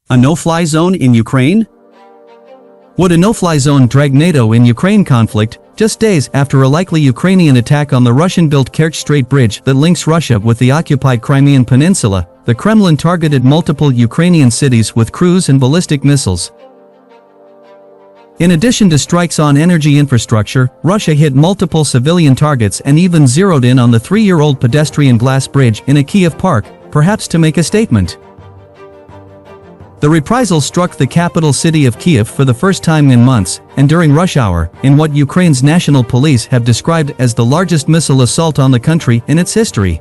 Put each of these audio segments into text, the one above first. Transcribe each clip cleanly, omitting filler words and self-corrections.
A no-fly zone in Ukraine? Would a no-fly zone drag NATO in Ukraine conflict, just days after a likely Ukrainian attack on the Russian-built Kerch Strait bridge that links Russia with the occupied Crimean Peninsula? The Kremlin targeted multiple Ukrainian cities with cruise and ballistic missiles. In addition to strikes on energy infrastructure, Russia hit multiple civilian targets and even zeroed in on the 3-year-old pedestrian glass bridge in a Kiev park, perhaps to make a statement. The reprisals struck the capital city of Kiev for the first time in months, and during rush hour, in what Ukraine's national police have described as the largest missile assault on the country in its history.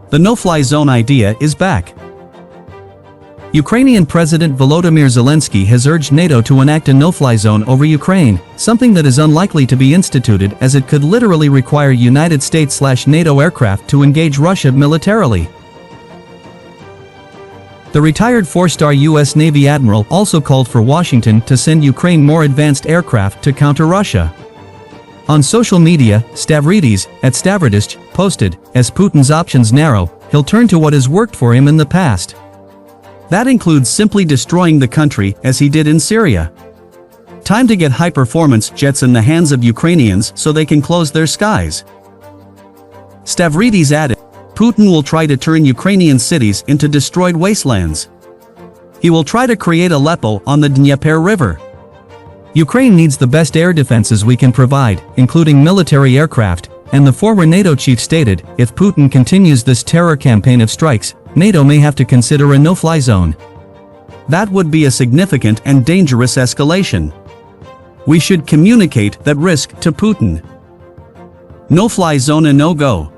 The no-fly zone idea is back. Ukrainian President Volodymyr Zelensky has urged NATO to enact a no-fly zone over Ukraine, something that is unlikely to be instituted as it could literally require United States/NATO aircraft to engage Russia militarily. The retired 4-star U.S. Navy admiral also called for Washington to send Ukraine more advanced aircraft to counter Russia. On social media, Stavridis, at Stavridis, posted, "As Putin's options narrow, he'll turn to what has worked for him in the past. That includes simply destroying the country, as he did in Syria. Time to get high-performance jets in the hands of Ukrainians so they can close their skies." Stavridis added, "Putin will try to turn Ukrainian cities into destroyed wastelands. He will try to create Aleppo on the Dnieper River. Ukraine needs the best air defenses we can provide, including military aircraft," and the former NATO chief stated, "If Putin continues this terror campaign of strikes, NATO may have to consider a no-fly zone. That would be a significant and dangerous escalation. We should communicate that risk to Putin. No-fly zone a no-go."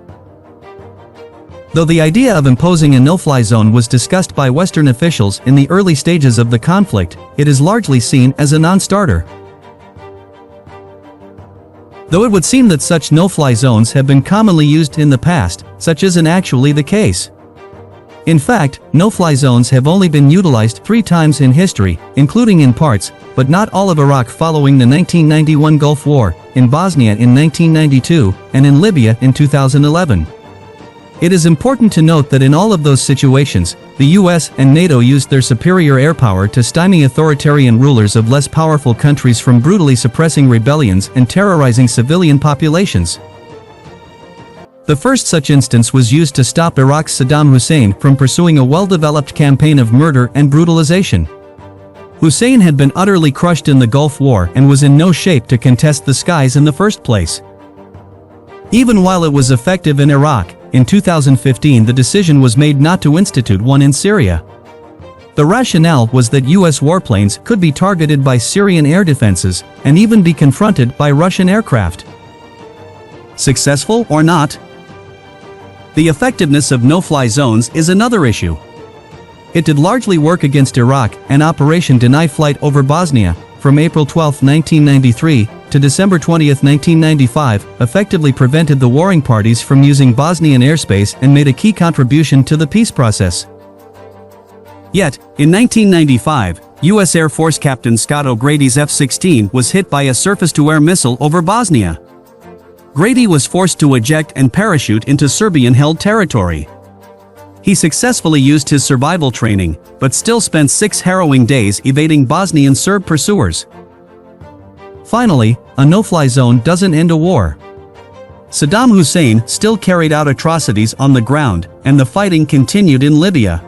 Though the idea of imposing a no-fly zone was discussed by Western officials in the early stages of the conflict, it is largely seen as a non-starter. Though it would seem that such no-fly zones have been commonly used in the past, such isn't actually the case. In fact, no-fly zones have only been utilized 3 times in history, including in parts, but not all of Iraq following the 1991 Gulf War, in Bosnia in 1992, and in Libya in 2011. It is important to note that in all of those situations, the US and NATO used their superior air power to stymie authoritarian rulers of less powerful countries from brutally suppressing rebellions and terrorizing civilian populations. The first such instance was used to stop Iraq's Saddam Hussein from pursuing a well-developed campaign of murder and brutalization. Hussein had been utterly crushed in the Gulf War and was in no shape to contest the skies in the first place. Even while it was effective in Iraq, in 2015 the decision was made not to institute one in Syria. The rationale was that US warplanes could be targeted by Syrian air defenses and even be confronted by Russian aircraft. Successful or not? The effectiveness of no-fly zones is another issue. It did largely work against Iraq, and Operation Deny Flight over Bosnia, from April 12, 1993, to December 20, 1995, effectively prevented the warring parties from using Bosnian airspace and made a key contribution to the peace process. Yet, in 1995, U.S. Air Force Captain Scott O'Grady's F-16 was hit by a surface-to-air missile over Bosnia. Grady was forced to eject and parachute into Serbian-held territory. He successfully used his survival training, but still spent 6 harrowing days evading Bosnian Serb pursuers. Finally, a no-fly zone doesn't end a war. Saddam Hussein still carried out atrocities on the ground, and the fighting continued in Libya.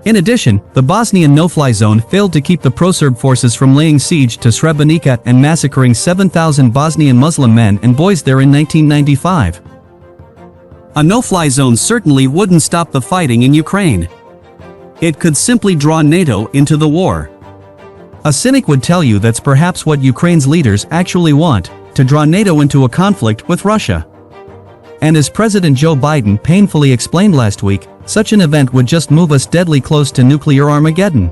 In addition, the Bosnian no-fly zone failed to keep the pro-Serb forces from laying siege to Srebrenica and massacring 7,000 Bosnian Muslim men and boys there in 1995. A no-fly zone certainly wouldn't stop the fighting in Ukraine. It could simply draw NATO into the war. A cynic would tell you that's perhaps what Ukraine's leaders actually want, to draw NATO into a conflict with Russia. And as President Joe Biden painfully explained last week, such an event would just move us deadly close to nuclear Armageddon.